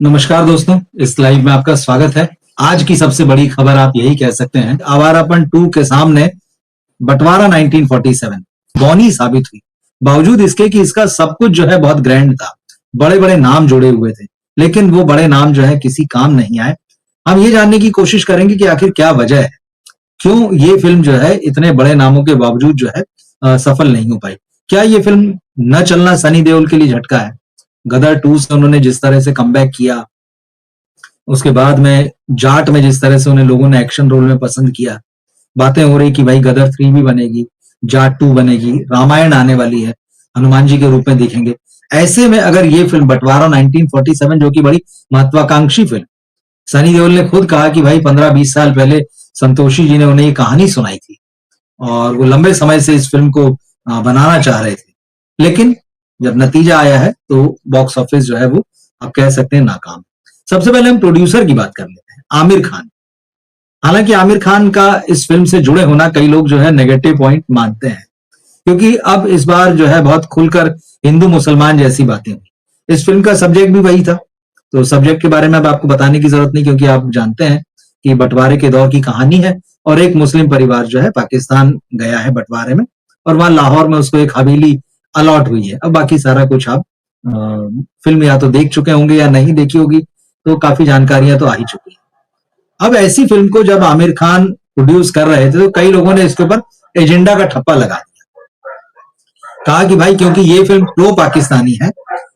नमस्कार दोस्तों, इस लाइव में आपका स्वागत है। आज की सबसे बड़ी खबर आप यही कह सकते हैं, आवारापन 2 के सामने बंटवारा 1947 बौनी साबित हुई। बावजूद इसके कि इसका सब कुछ जो है बहुत ग्रैंड था, बड़े-बड़े नाम जुड़े हुए थे, लेकिन वो बड़े नाम जो है किसी काम नहीं आए। हम ये जानने की कोशिश करेंगे कि आखिर क्या वजह है, क्यों ये फिल्म जो है इतने बड़े नामों के बावजूद जो है सफल नहीं हो पाई। क्या ये फिल्म न चलना सनी देओल के लिए झटका है? गदर 2 से उन्होंने जिस तरह से कमबैक किया, उसके बाद में जाट में जिस तरह से उन्हें लोगों ने एक्शन रोल में पसंद किया, बातें हो रही कि भाई गदर 3 भी बनेगी, जाट 2 बनेगी, रामायण आने वाली है, हनुमान जी के रूप में दिखेंगे। ऐसे में अगर ये फिल्म बंटवारा 1947 जो कि बड़ी महत्वाकांक्षी फिल्म, सनी देओल ने खुद कहा कि भाई 15-20 साल पहले संतोषी जी ने उन्हें ये कहानी सुनाई थी और वो लंबे समय से इस फिल्म को बनाना चाह रहे थे, लेकिन जब नतीजा आया है तो बॉक्स ऑफिस जो है वो आप कह सकते हैं नाकाम। सबसे पहले हम प्रोड्यूसर की बात कर लेते हैं, आमिर खान। हालांकि आमिर खान का इस फिल्म से जुड़े होना कई लोग जो है नेगेटिव पॉइंट मानते हैं, क्योंकि अब इस बार जो है बहुत खुलकर हिंदू मुसलमान जैसी बातें हुई। इस फिल्म का सब्जेक्ट भी वही था, तो सब्जेक्ट के बारे में अब आपको बताने की जरूरत नहीं, क्योंकि आप जानते हैं कि बंटवारे के दौर की कहानी है और एक मुस्लिम परिवार जो है पाकिस्तान गया है बंटवारे में और वहां लाहौर में उसको एक हवेली अलॉट हुई है। अब बाकी सारा कुछ आप फिल्म या तो देख चुके होंगे या नहीं देखी होगी, तो काफी जानकारियां तो आ ही चुकी है। अब ऐसी फिल्म को जब आमिर खान प्रोड्यूस कर रहे थे तो कई लोगों ने इसके ऊपर एजेंडा का ठप्पा लगा दिया, कहा कि भाई क्योंकि ये फिल्म प्रो पाकिस्तानी है,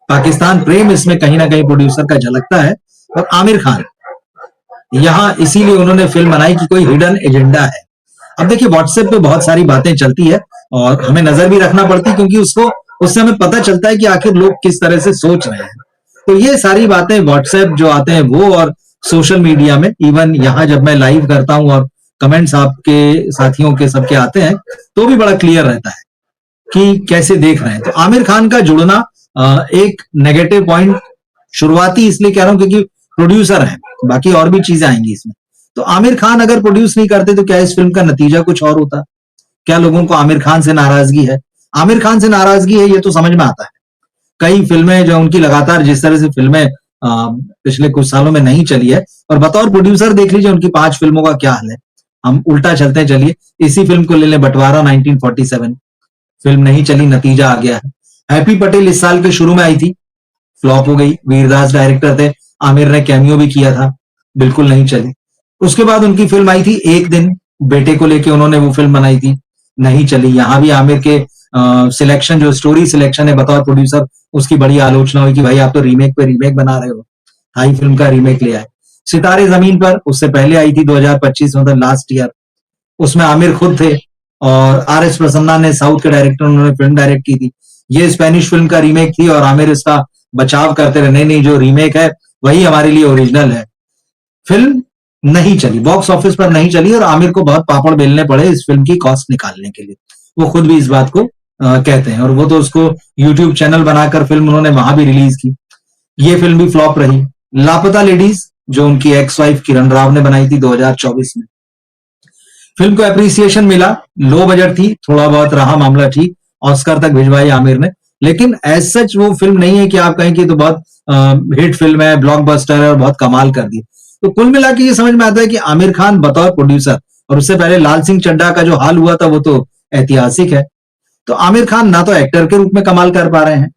पाकिस्तान प्रेम इसमें कहीं ना कहीं प्रोड्यूसर का झलकता है और आमिर खान यहां इसीलिए उन्होंने फिल्म बनाई कि कोई हिडन एजेंडा है। अब देखिए व्हाट्सएप पे बहुत सारी बातें चलती है और हमें नजर भी रखना पड़ती है, क्योंकि उससे हमें पता चलता है कि आखिर लोग किस तरह से सोच रहे हैं। तो ये सारी बातें व्हाट्सएप जो आते हैं वो और सोशल मीडिया में, इवन यहाँ जब मैं लाइव करता हूँ और कमेंट्स आपके साथियों के सबके आते हैं तो भी बड़ा क्लियर रहता है कि कैसे देख रहे हैं। तो आमिर खान का जुड़ना एक नेगेटिव पॉइंट शुरुआती इसलिए कह रहा हूं क्योंकि प्रोड्यूसर है, बाकी और भी चीजें आएंगी इसमें। तो आमिर खान अगर प्रोड्यूस नहीं करते तो क्या इस फिल्म का नतीजा कुछ और होता? क्या लोगों को आमिर खान से नाराजगी है? आमिर खान से नाराजगी है ये तो समझ में आता है। कई फिल्में जो उनकी लगातार जिस तरह से फिल्में पिछले कुछ सालों में नहीं चली है, और बतौर प्रोड्यूसर देख लीजिए उनकी 5 फिल्मों का क्या हाल है। हम उल्टा चलते हैं, चलिए इसी फिल्म को ले लें, बंटवारा 1947 फिल्म नहीं चली, नतीजा आ गया है। हैप्पी पटेल इस साल के शुरू में आई थी, फ्लॉप हो गई। वीरदास डायरेक्टर थे, आमिर ने कैमियो भी किया था, बिल्कुल नहीं चली। उसके बाद उनकी फिल्म आई थी एक दिन, बेटे को लेके उन्होंने वो फिल्म बनाई थी, नहीं चली। यहां भी आमिर के सिलेक्शन जो स्टोरी सिलेक्शन है बतौर प्रोड्यूसर, उसकी बड़ी आलोचना हुई कि भाई आप तो रीमेक पे रीमेक बना रहे हो, हाई फिल्म का रीमेक ले आए। सितारे जमीन पर उससे पहले आई थी 2025 मतलब लास्ट ईयर, उसमें आमिर खुद थे और आर एस प्रसन्ना ने साउथ के डायरेक्टर उन्होंने फिल्म डायरेक्ट की थी। ये स्पेनिश फिल्म का रीमेक थी और आमिर इसका बचाव करते रहे, नहीं नहीं जो रीमेक है वही हमारे लिए ओरिजिनल है। फिल्म नहीं चली, बॉक्स ऑफिस पर नहीं चली और आमिर को बहुत पापड़ बेलने पड़े इस फिल्म की कॉस्ट निकालने के लिए। वो खुद भी इस बात को कहते हैं और वो तो उसको यूट्यूब चैनल बनाकर फिल्म उन्होंने वहां भी रिलीज की। ये फिल्म भी फ्लॉप रही। लापता लेडीज जो उनकी एक्स वाइफ किरण राव ने बनाई थी 2024 में, फिल्म को अप्रिसिएशन मिला, लो बजट थी, थोड़ा बहुत रहा मामला ठीक, ऑस्कर तक भिजवाई आमिर ने, लेकिन एज सच वो फिल्म नहीं है कि आप कहें कि तो बहुत हिट फिल्म है, ब्लॉकबस्टर है और बहुत कमाल कर दी। तो कुल मिला के ये समझ में आता है कि आमिर खान बतौर प्रोड्यूसर, और उससे पहले लाल सिंह चड्ढा का जो हाल हुआ था वो तो ऐतिहासिक है। तो आमिर खान ना तो एक्टर के रूप में कमाल कर पा रहे हैं,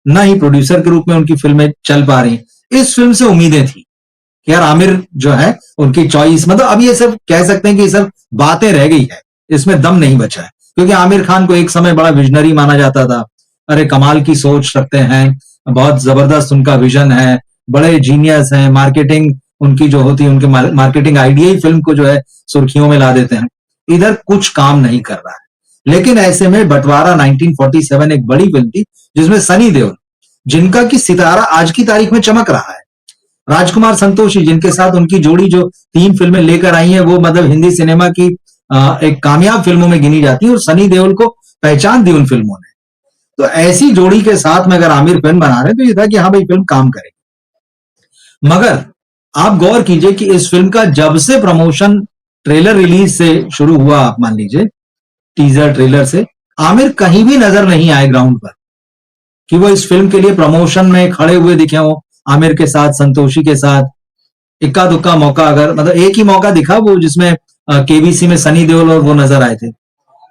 ना ही प्रोड्यूसर के रूप में उनकी फिल्में चल पा रही। इस फिल्म से उम्मीदें थी कि यार आमिर जो है उनकी चॉइस, मतलब अब ये सब कह सकते हैं कि सब बातें रह गई है, इसमें दम नहीं बचा है, क्योंकि आमिर खान को एक समय बड़ा विजनरी माना जाता था। अरे कमाल की सोच रखते हैं, बहुत जबरदस्त उनका विजन है, बड़े जीनियस हैं, मार्केटिंग उनकी जो होती है, उनके मार्केटिंग आइडिया ही फिल्म को जो है सुर्खियों में ला देते हैं। इधर कुछ काम नहीं कर रहा है। लेकिन ऐसे में बंटवारा 1947 एक बड़ी फिल्म थी जिसमें सनी देओल, जिनका की सितारा आज की तारीख में चमक रहा है, राजकुमार संतोषी जिनके साथ उनकी जोड़ी जो 3 फिल्में लेकर आई है वो मतलब हिंदी सिनेमा की एक कामयाब फिल्मों में गिनी जाती है और सनी देओल को पहचान दी उन फिल्मों ने। तो ऐसी जोड़ी के साथ में अगर आमिर फिल्म बना रहे तो ये था कि हाँ भाई फिल्म काम करेगी। मगर आप गौर कीजिए कि इस फिल्म का जब से प्रमोशन ट्रेलर रिलीज से शुरू हुआ, आप मान लीजिए टीजर ट्रेलर से, आमिर कहीं भी नजर नहीं आए ग्राउंड पर कि वो इस फिल्म के लिए प्रमोशन में खड़े हुए दिखे हो, आमिर के साथ, संतोषी के साथ इक्का दुक्का मौका, अगर मतलब एक ही मौका दिखा वो जिसमें केबीसी में सनी देओल और वो नजर आए थे,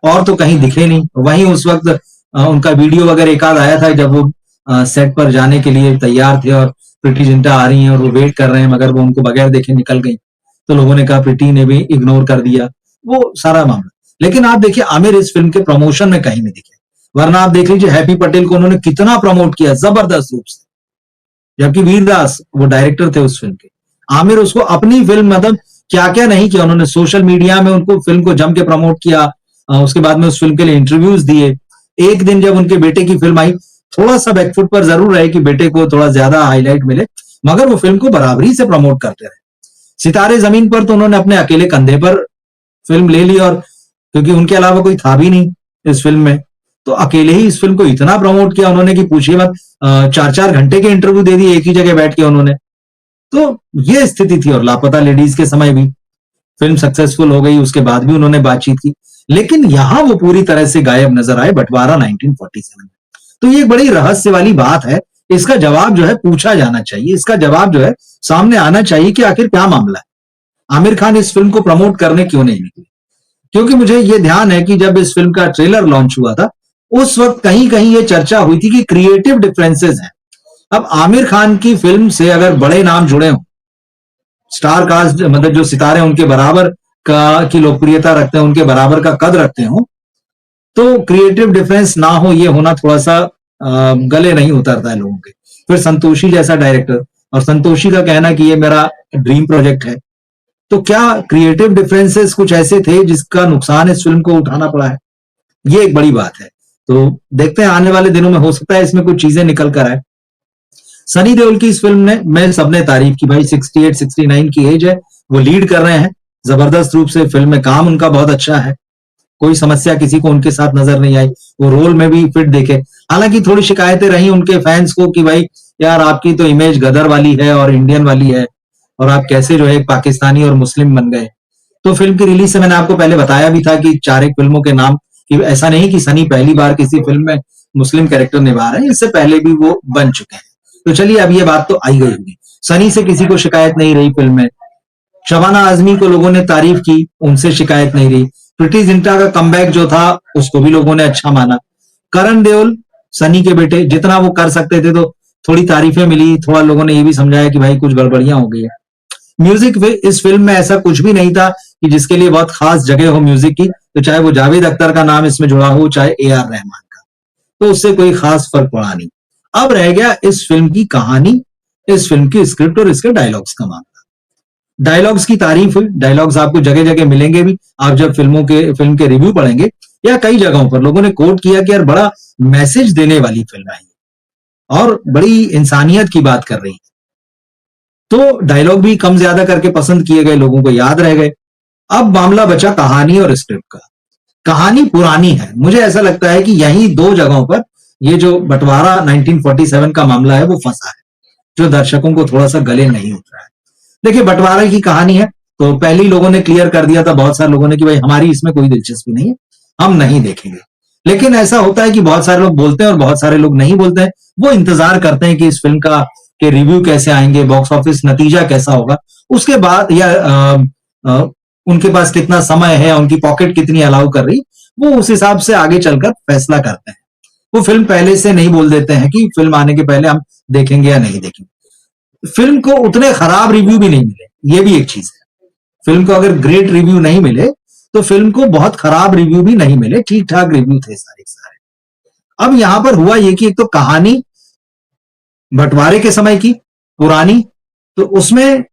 और तो कहीं दिखे नहीं। वहीं उस वक्त उनका वीडियो वगैरह एक आध आया था जब वो सेट पर जाने के लिए तैयार थे और प्रीति जिंटा आ रही हैं और वो वेट कर रहे हैं, मगर वो उनको बगैर देखे निकल गई, तो लोगों ने कहा प्रीति ने भी इग्नोर कर दिया, वो सारा मामला। लेकिन आप देखिए आमिर इस फिल्म के प्रमोशन में कहीं नहीं दिखे, वरना आप देख लीजिए हैप्पी पटेल को उन्होंने कितना प्रमोट किया जबरदस्त रूप से, जबकि वीरदास वो डायरेक्टर थे उस फिल्म के। आमिर उसको अपनी फिल्म, मतलब क्या क्या नहीं किया उन्होंने, सोशल मीडिया में उनको फिल्म को जम के प्रमोट किया, उसके बाद में उस फिल्म के लिए इंटरव्यूज दिए। एक दिन जब उनके बेटे की फिल्म आई, थोड़ा सा बैकफुट पर जरूर रहे कि बेटे को थोड़ा ज्यादा हाईलाइट मिले, मगर वो फिल्म को बराबरी से प्रमोट करते रहे। सितारे जमीन पर तो उन्होंने अपने अकेले कंधे पर फिल्म ले ली, और क्योंकि उनके अलावा कोई था भी नहीं इस फिल्म में, तो अकेले ही इस फिल्म को इतना प्रमोट किया उन्होंने कि पूछिए मत। 4-4 घंटे के इंटरव्यू दे दिए एक ही जगह बैठ के उन्होंने। तो ये स्थिति थी। और लापता लेडीज के समय भी फिल्म सक्सेसफुल हो गई, उसके बाद भी उन्होंने बातचीत की, लेकिन यहां वो पूरी तरह से गायब नजर आए बंटवारा 1947 में। तो ये एक बड़ी रहस्य वाली बात है, इसका जवाब जो है पूछा जाना चाहिए, इसका जवाब जो है सामने आना चाहिए कि आखिर क्या मामला है, आमिर खान इस फिल्म को प्रमोट करने क्यों नहीं निकले। क्योंकि मुझे ये ध्यान है कि जब इस फिल्म का ट्रेलर लॉन्च हुआ था, उस वक्त कहीं कहीं ये चर्चा हुई थी कि क्रिएटिव डिफरेंसेस हैं। अब आमिर खान की फिल्म से अगर बड़े नाम जुड़े हों, स्टार कास्ट, मतलब जो सितारे उनके बराबर का की लोकप्रियता रखते हैं, उनके बराबर का कद रखते हो, तो क्रिएटिव डिफरेंस ना हो ये होना थोड़ा सा गले नहीं उतरता है लोगों के। फिर संतोषी जैसा डायरेक्टर, और संतोषी का कहना कि ये मेरा ड्रीम प्रोजेक्ट है, तो क्या क्रिएटिव डिफरेंसेस कुछ ऐसे थे जिसका नुकसान इस फिल्म को उठाना पड़ा है, ये एक बड़ी बात है। तो देखते हैं आने वाले दिनों में, हो सकता है इसमें कुछ चीजें निकल कर आए। सनी देओल की इस फिल्म में सबने तारीफ की, भाई 68-69 की एज है, वो लीड कर रहे हैं जबरदस्त रूप से, फिल्म में काम उनका बहुत अच्छा है, कोई समस्या किसी को उनके साथ नजर नहीं आई, वो रोल में भी फिट देखे। हालांकि थोड़ी शिकायतें रही उनके फैंस को कि भाई यार आपकी तो इमेज गदर वाली है और इंडियन वाली है, और आप कैसे जो है पाकिस्तानी और मुस्लिम बन गए। तो फिल्म की रिलीज से मैंने आपको पहले बताया भी था कि 4 एक फिल्मों के नाम, कि ऐसा नहीं कि सनी पहली बार किसी फिल्म में मुस्लिम कैरेक्टर निभा रहे हैं, इससे पहले भी वो बन चुके हैं। तो चलिए अब ये बात तो आई गई होगी, सनी से किसी को शिकायत नहीं रही फिल्म में, शबाना आजमी को लोगों ने तारीफ की, उनसे शिकायत नहीं रही, प्रीति जिंटा का कमबैक जो था उसको भी लोगों ने अच्छा माना, करण देओल सनी के बेटे जितना वो कर सकते थे, तो थोड़ी तारीफें मिली, थोड़ा लोगों ने ये भी समझाया कि भाई कुछ गड़बड़ियां हो गई है। म्यूजिक इस फिल्म में ऐसा कुछ भी नहीं था कि जिसके लिए बहुत खास जगह हो म्यूजिक की, तो चाहे वो जावेद अख्तर का नाम इसमें जुड़ा हो, चाहे AR रहमान का, तो उससे कोई खास फर्क पड़ा नहीं। अब रह गया इस फिल्म की कहानी, इस फिल्म की स्क्रिप्ट और इसके डायलॉग्स का मामला। डायलॉग्स की तारीफ हुई, डायलॉग्स आपको जगह जगह मिलेंगे भी, आप जब फिल्म के रिव्यू पढ़ेंगे, या कई जगहों पर लोगों ने कोट किया कि यार बड़ा मैसेज देने वाली फिल्म है और बड़ी इंसानियत की बात कर रही है। तो डायलॉग भी कम ज्यादा करके पसंद किए गए, लोगों को याद रह गए। अब मामला बचा कहानी और स्क्रिप्ट का। कहानी पुरानी है, मुझे ऐसा लगता है कि यही 2 जगहों पर ये जो बंटवारा 1947 का मामला है वो फंसा है, जो दर्शकों को थोड़ा सा गले नहीं उतरा है। देखिए बंटवारा की कहानी है, तो पहले ही लोगों ने क्लियर कर दिया था, बहुत सारे लोगों ने, कि भाई हमारी इसमें कोई दिलचस्पी नहीं है, हम नहीं देखेंगे। लेकिन ऐसा होता है कि बहुत सारे लोग बोलते हैं और बहुत सारे लोग नहीं बोलते हैं, वो इंतजार करते हैं कि इस फिल्म का के रिव्यू कैसे आएंगे, बॉक्स ऑफिस नतीजा कैसा होगा, उसके बाद या उनके पास कितना समय है, उनकी पॉकेट कितनी अलाउ कर रही, वो उस हिसाब से आगे चलकर फैसला करते हैं। वो फिल्म पहले से नहीं बोल देते हैं कि फिल्म आने के पहले हम देखेंगे या नहीं देखेंगे। फिल्म को उतने खराब रिव्यू भी नहीं मिले, ये भी एक चीज है। फिल्म को अगर ग्रेट रिव्यू नहीं मिले, तो फिल्म को बहुत खराब रिव्यू भी नहीं मिले, ठीक ठाक रिव्यू थे सारे सारे। अब यहां पर हुआ ये कि एक तो कहानी बंटवारे के समय की पुरानी, तो उसमें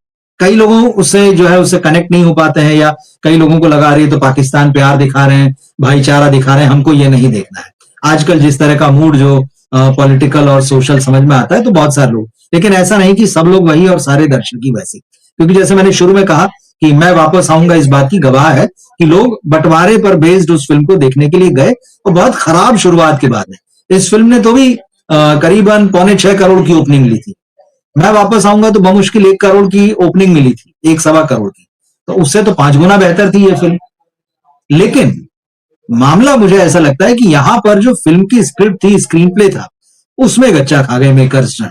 कई लोगों उससे जो है उससे कनेक्ट नहीं हो पाते हैं, या कई लोगों को लगा रही है तो पाकिस्तान प्यार दिखा रहे हैं, भाईचारा दिखा रहे हैं, हमको ये नहीं देखना है। आजकल जिस तरह का मूड जो पॉलिटिकल और सोशल समझ में आता है, तो बहुत सारे लोग, लेकिन ऐसा नहीं कि सब लोग वही और सारे दर्शक ही वैसे, क्योंकि जैसे मैंने शुरू में कहा कि मैं वापस आऊंगा, इस बात की गवाह है कि लोग बंटवारे पर बेस्ड उस फिल्म को देखने के लिए गए, और बहुत खराब शुरुआत के बाद है इस फिल्म ने तो भी करीबन 5.25 करोड़ की ओपनिंग ली थी। मैं वापस आऊंगा तो बमुश्किल 1 करोड़ की ओपनिंग मिली थी, 1-1.25 करोड़ की, तो उससे तो 5 गुना बेहतर थी ये फिल्म। लेकिन मामला मुझे ऐसा लगता है कि यहां पर जो फिल्म की स्क्रिप्ट थी, स्क्रीन प्ले था, उसमें गच्चा खा गए मेकर्स जो है।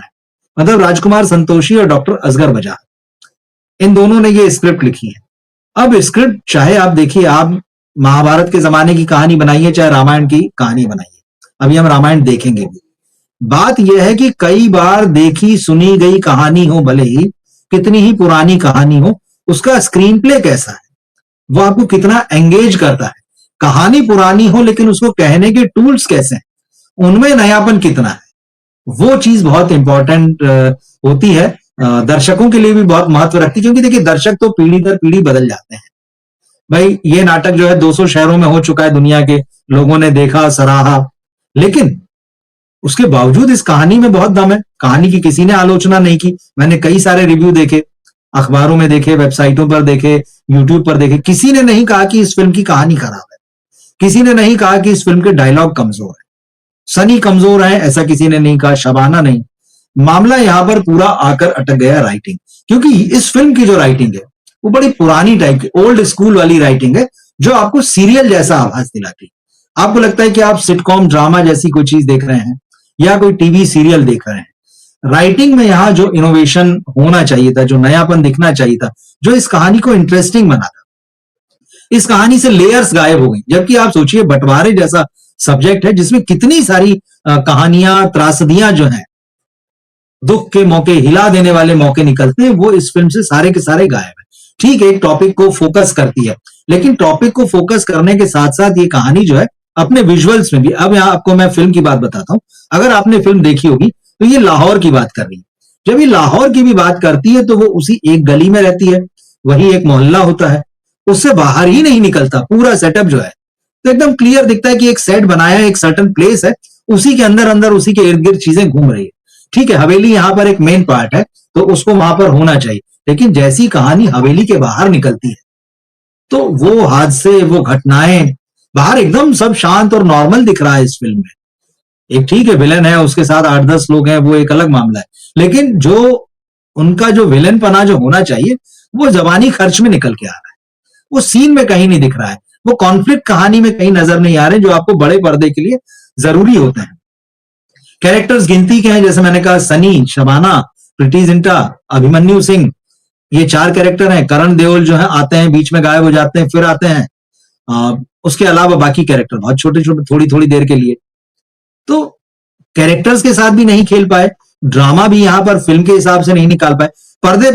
मतलब राजकुमार संतोषी और डॉक्टर असगर बजाज, इन दोनों ने ये स्क्रिप्ट लिखी है। अब स्क्रिप्ट चाहे आप देखिए, आप महाभारत के जमाने की कहानी बनाइए चाहे रामायण की कहानी बनाइए, अभी हम रामायण देखेंगे भी, बात यह है कि कई बार देखी सुनी गई कहानी हो, भले ही कितनी ही पुरानी कहानी हो, उसका स्क्रीन प्ले कैसा है, वो आपको कितना एंगेज करता है। कहानी पुरानी हो लेकिन उसको कहने के टूल्स कैसे हैं, उनमें नयापन कितना है, वो चीज बहुत इंपॉर्टेंट होती है। दर्शकों के लिए भी बहुत महत्व रखती है, क्योंकि देखिए दर्शक तो पीढ़ी दर पीढ़ी बदल जाते हैं। भाई ये नाटक जो है 200 शहरों में हो चुका है, दुनिया के लोगों ने देखा सराहा, लेकिन उसके बावजूद इस कहानी में बहुत दम है। कहानी की किसी ने आलोचना नहीं की। मैंने कई सारे रिव्यू देखे, अखबारों में देखे, वेबसाइटों पर देखे, यूट्यूब पर देखे, किसी ने नहीं कहा कि इस फिल्म की कहानी खराब है, किसी ने नहीं कहा कि इस फिल्म के डायलॉग कमजोर है, सनी कमजोर है, ऐसा किसी ने नहीं कहा, शबाना नहीं। मामला यहां पर पूरा आकर अटक गया राइटिंग, क्योंकि इस फिल्म की जो राइटिंग है वो बड़ी पुरानी टाइप की, ओल्ड स्कूल वाली राइटिंग है, जो आपको सीरियल जैसा आभास दिलाती है। आपको लगता है कि आप सिटकॉम ड्रामा जैसी कोई चीज देख रहे हैं या कोई टीवी सीरियल देख रहे हैं। राइटिंग में यहां जो इनोवेशन होना चाहिए था, जो नयापन दिखना चाहिए था, जो इस कहानी को इंटरेस्टिंग बनाता, इस कहानी से लेयर्स गायब हो गई। जबकि आप सोचिए, बंटवारे जैसा सब्जेक्ट है जिसमें कितनी सारी कहानियां, त्रासदियां जो हैं, दुख के मौके, हिला देने वाले मौके निकलते हैं, वो इस फिल्म से सारे के सारे गायब है। ठीक है, एक टॉपिक को फोकस करती है, लेकिन टॉपिक को फोकस करने के साथ साथ ये कहानी जो है अपने विजुअल्स में भी, अब यहां आपको मैं फिल्म की बात बताता हूं, अगर आपने फिल्म देखी होगी तो ये लाहौर की बात कर रही है। जब ये लाहौर की भी बात करती है तो वो उसी एक गली में रहती है, वही एक मोहल्ला होता है, उससे बाहर ही नहीं निकलता। पूरा सेटअप जो है तो एकदम क्लियर दिखता है कि एक सेट बनाया है, एक सर्टन प्लेस है, उसी के अंदर अंदर, उसी के इर्द गिर्द चीजें घूम रही है। ठीक है, हवेली यहां पर एक मेन पार्ट है तो उसको वहां पर होना चाहिए, लेकिन जैसी कहानी हवेली के बाहर निकलती है तो वो हादसे, वो घटनाएं, बाहर एकदम सब शांत और नॉर्मल दिख रहा है इस फिल्म में। एक ठीक है विलन है, उसके साथ 8-10 लोग हैं, वो एक अलग मामला है, लेकिन जो उनका जो विलन पना जो होना चाहिए वो जबानी खर्च में निकल के आ रहा है, वो सीन में कहीं नहीं दिख रहा है, वो कॉन्फ्लिक्ट कहानी में कहीं नजर नहीं आ रहे, जो आपको बड़े पर्दे के लिए जरूरी होते हैं। कैरेक्टर्स गिनती के हैं, जैसे मैंने कहा, सनी, शबाना, प्रीति जिंटा, अभिमन्यु सिंह, ये 4 कैरेक्टर हैं। करण देओल जो है आते हैं, बीच में गायब हो जाते हैं, फिर आते हैं। उसके अलावा बाकी कैरेक्टर बहुत छोटे छोटे, थोड़ी थोड़ी देर के लिए। तो कैरेक्टर्स के साथ भी नहीं खेल पाए, ड्रामा भी यहां पर फिल्म के हिसाब से नहीं निकाल पाए। पर्दे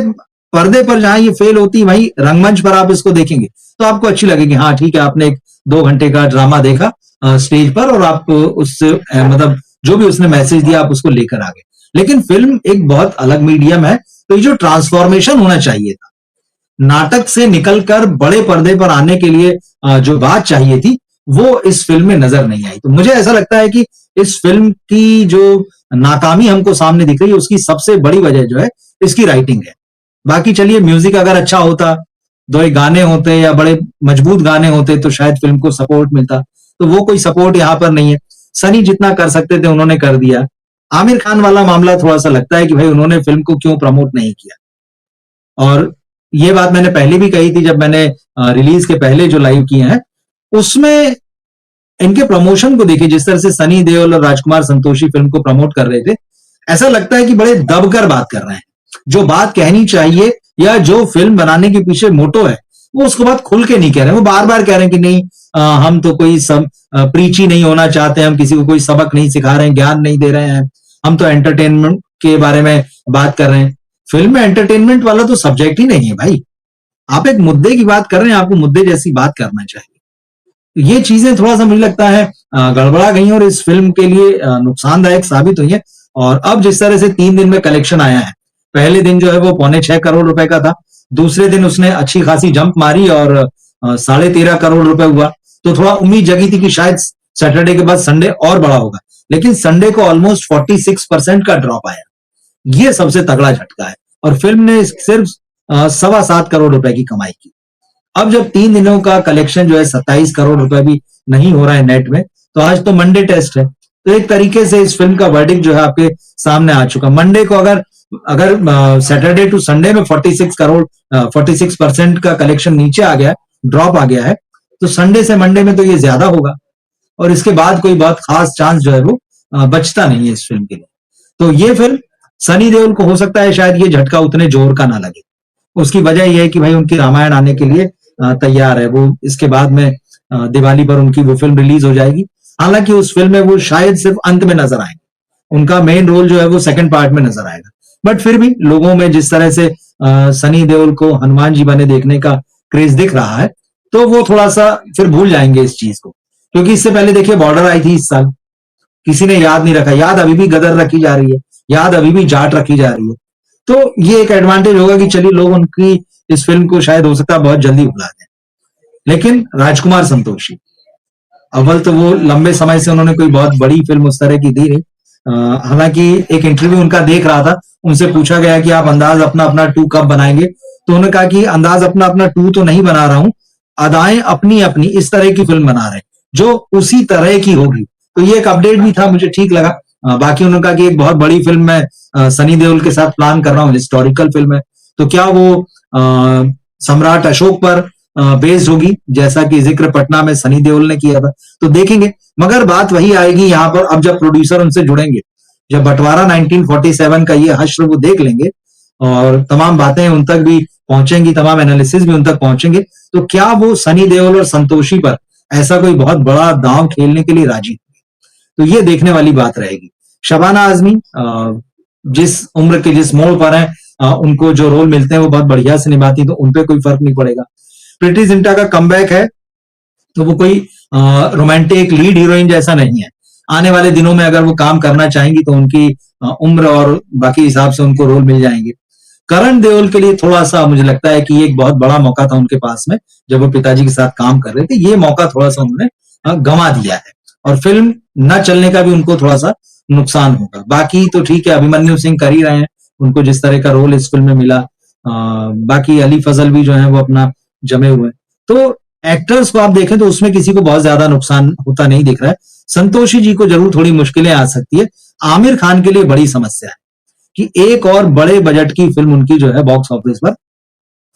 पर्दे पर जहां ये फेल होती, वहीं रंगमंच पर आप इसको देखेंगे तो आपको अच्छी लगेगी। हाँ ठीक है, आपने एक 2 घंटे का ड्रामा देखा स्टेज पर, और आप उससे मतलब जो भी उसने मैसेज दिया आप उसको लेकर आ गए। लेकिन फिल्म एक बहुत अलग मीडियम है, तो ये जो ट्रांसफॉर्मेशन होना चाहिए था, नाटक से निकलकर बड़े पर्दे पर आने के लिए जो बात चाहिए थी, वो इस फिल्म में नजर नहीं आई। तो मुझे ऐसा लगता है कि इस फिल्म की जो नाकामी हमको सामने दिख रही है, उसकी सबसे बड़ी वजह जो है इसकी राइटिंग है। बाकी चलिए, म्यूजिक अगर अच्छा होता, 2 एक गाने होते या बड़े मजबूत गाने होते तो शायद फिल्म को सपोर्ट मिलता, तो वो कोई सपोर्ट यहाँ पर नहीं है। सनी जितना कर सकते थे उन्होंने कर दिया। आमिर खान वाला मामला थोड़ा सा लगता है कि भाई उन्होंने फिल्म को क्यों प्रमोट नहीं किया। और ये बात मैंने पहले भी कही थी, जब मैंने रिलीज के पहले जो लाइव किए हैं उसमें इनके प्रमोशन को देखिए, जिस तरह से सनी देओल और राजकुमार संतोषी फिल्म को प्रमोट कर रहे थे, ऐसा लगता है कि बड़े दबकर बात कर रहे हैं। जो बात कहनी चाहिए या जो फिल्म बनाने के पीछे मोटो है, वो उसको बात खुल के नहीं कह रहे हैं। वो बार बार कह रहे हैं कि नहीं, हम तो कोई प्रीची नहीं होना चाहते, हम किसी को कोई सबक नहीं सिखा रहे हैं, ज्ञान नहीं दे रहे हैं, हम तो एंटरटेनमेंट के बारे में बात कर रहे हैं। फिल्म में एंटरटेनमेंट वाला तो सब्जेक्ट ही नहीं है भाई। आप एक मुद्दे की बात कर रहे हैं, आपको मुद्दे जैसी बात करना चाहिए। ये चीजें थोड़ा सा मुझे लगता है गड़बड़ा गई और इस फिल्म के लिए नुकसानदायक साबित हुई है। और अब जिस तरह से 3 दिन में कलेक्शन आया है, पहले दिन जो है वो 6.25 करोड़ रुपए का था, दूसरे दिन उसने अच्छी खासी जंप मारी और 13.5 करोड़ रुपए हुआ। तो थोड़ा उम्मीद जगी थी कि शायद सैटरडे के बाद संडे और बड़ा होगा, लेकिन संडे को ऑलमोस्ट 46% का ड्रॉप आया। ये सबसे तगड़ा झटका है, और फिल्म ने सिर्फ 7.25 करोड़ रुपए की कमाई की। अब जब 3 दिनों का कलेक्शन जो है 27 करोड़ रुपए भी नहीं हो रहा है नेट में, तो आज तो मंडे टेस्ट है, तो एक तरीके से इस फिल्म का वर्डिक्ट जो है आपके सामने आ चुका। मंडे को अगर सैटरडे टू संडे में 46% का कलेक्शन नीचे आ गया, ड्रॉप आ गया है, तो संडे से मंडे में तो ये ज्यादा होगा, और इसके बाद कोई बहुत खास चांस जो है वो बचता नहीं है इस फिल्म के लिए। तो ये फिल्म सनी देओल को हो सकता है शायद ये झटका उतने जोर का ना लगे। उसकी वजह यह है कि भाई उनकी रामायण आने के लिए तैयार है। वो इसके बाद में दिवाली पर उनकी वो फिल्म रिलीज हो जाएगी। हालांकि उस फिल्म में वो शायद सिर्फ अंत में नजर आएंगे, उनका मेन रोल जो है वो सेकंड पार्ट में नजर आएगा। बट फिर भी लोगों में जिस तरह से सनी देओल को हनुमान जी बने देखने का क्रेज दिख रहा है, तो वो थोड़ा सा फिर भूल जाएंगे इस चीज को। क्योंकि इससे पहले देखिए बॉर्डर आई थी इस साल, किसी ने याद नहीं रखा। याद अभी भी गदर रखी जा रही है, याद अभी भी जाट रखी जा रही है। तो ये एक एडवांटेज होगा कि चलिए लोग उनकी इस फिल्म को शायद हो सकता है बहुत जल्दी भुला दें। लेकिन राजकुमार संतोषी, अव्वल तो वो लंबे समय से उन्होंने कोई बहुत बड़ी फिल्म उस तरह की दी नहीं। हालांकि एक इंटरव्यू उनका देख रहा था, उनसे पूछा गया कि आप अंदाज अपना अपना 2 कब बनाएंगे, तो उन्होंने कहा कि अंदाज अपना अपना 2 तो नहीं बना रहा हूं, अदाएं अपनी अपनी इस तरह की फिल्म बना रहे हैं जो उसी तरह की होगी। तो ये एक अपडेट भी था, मुझे ठीक लगा। बाकी उन्होंने कहा कि एक बहुत बड़ी फिल्म मैं सनी देओल के साथ प्लान कर रहा हूँ, हिस्टोरिकल फिल्म है। तो क्या वो सम्राट अशोक पर बेस्ड होगी, जैसा कि जिक्र पटना में सनी देओल ने किया था, तो देखेंगे। मगर बात वही आएगी यहाँ पर, अब जब प्रोड्यूसर उनसे जुड़ेंगे, जब बंटवारा 1947 का ये हश्र वो देख लेंगे और तमाम बातें उन तक भी पहुंचेंगी, तमाम एनालिसिस भी उन तक पहुंचेंगे, तो क्या वो सनी देओल और संतोषी पर ऐसा कोई बहुत बड़ा दांव खेलने के लिए राजी होंगे? तो ये देखने वाली बात रहेगी। शबाना आजमी जिस उम्र के जिस मोड़ पर है, उनको जो रोल मिलते हैं वो बहुत बढ़िया से निभाती, तो उनपे कोई फर्क नहीं पड़ेगा। प्रीति जिंटा का कमबैक है, तो वो कोई रोमांटिक लीड हीरोइन जैसा नहीं है। आने वाले दिनों में अगर वो काम करना चाहेंगी तो उनकी उम्र और बाकी हिसाब से उनको रोल मिल जाएंगे। करण देओल के लिए थोड़ा सा मुझे लगता है कि ये एक बहुत बड़ा मौका था उनके पास में, जब वो पिताजी के साथ काम कर रहे थे। ये मौका थोड़ा सा उन्होंने गंवा दिया है और फिल्म न चलने का भी उनको थोड़ा सा नुकसान होगा। बाकी तो ठीक है, अभिमन्यु सिंह कर ही रहे हैं, उनको जिस तरह का रोल इस फिल्म में मिला। बाकी अली फजल भी जो है वो अपना जमे हुए। तो एक्टर्स को आप देखें तो उसमें किसी को बहुत ज्यादा नुकसान होता नहीं दिख रहा है। संतोषी जी को जरूर थोड़ी मुश्किलें आ सकती है। आमिर खान के लिए बड़ी समस्या है कि एक और बड़े बजट की फिल्म उनकी जो है बॉक्स ऑफिस पर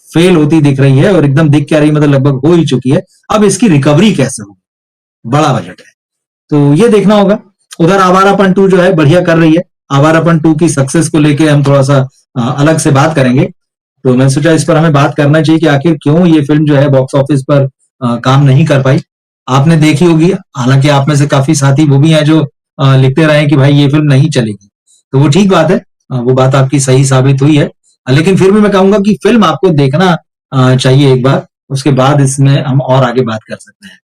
फेल होती दिख रही है, और एकदम दिख क्या रही, मतलब लगभग हो ही चुकी है। अब इसकी रिकवरी कैसे होगी, बड़ा बजट है, तो ये देखना होगा। उधर आवारापन 2 जो है बढ़िया कर रही है। आवारापन 2 की सक्सेस को लेके हम थोड़ा सा अलग से बात करेंगे। तो मैं सोचा इस पर हमें बात करना चाहिए कि आखिर क्यों ये फिल्म जो है बॉक्स ऑफिस पर काम नहीं कर पाई। आपने देखी होगी, हालांकि आप में से काफी साथी वो भी हैं जो लिखते रहे कि भाई ये फिल्म नहीं चलेगी, तो वो ठीक बात है, वो बात आपकी सही साबित हुई है। लेकिन फिर भी मैं कहूंगा कि फिल्म आपको देखना चाहिए एक बार, उसके बाद इसमें हम और आगे बात कर सकते हैं।